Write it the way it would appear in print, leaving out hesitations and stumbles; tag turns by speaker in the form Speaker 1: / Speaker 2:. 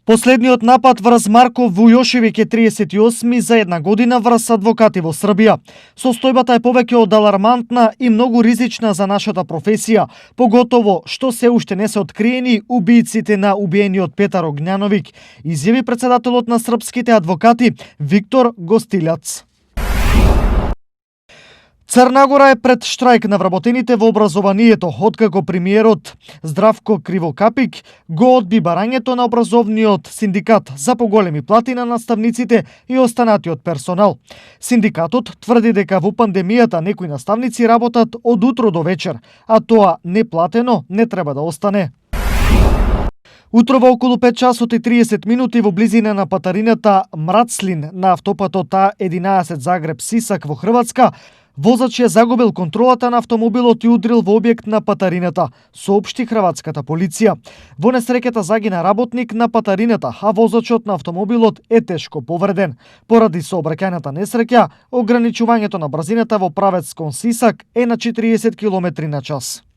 Speaker 1: Последниот напад врз Марко Вујошевиќ е 38 за една година врз адвокати во Србија. Состојбата е повеќе од алармантна и многу ризична за нашата професија, поготово што се уште не се откриени убииците на убиениот Петар Огњановиќ, изјави председателот на српските адвокати Виктор Гостилјац. Црна Гора е пред штрајк на вработените во образованието, откако премиерот Здравко Кривокапик го одби барањето на образовниот синдикат за поголеми плати на наставниците и останатиот персонал. Синдикатот тврди дека во пандемијата некои наставници работат од утро до вечер, а тоа неплатено не треба да остане. Утрово околу 5 часот и 30 минути во близина на патарината Мрацлин на автопатот А11 Загреб-Сисак во Хрватска, возач ја загубил контролата на автомобилот и удрил во објект на патарината, соопшти хрватската полиција. Во несреќата загина работник на патарината, а возачот на автомобилот е тешко повреден. Поради сообраќајната несреќа, ограничувањето на брзината во правец кон Сисак е на 40 км на час.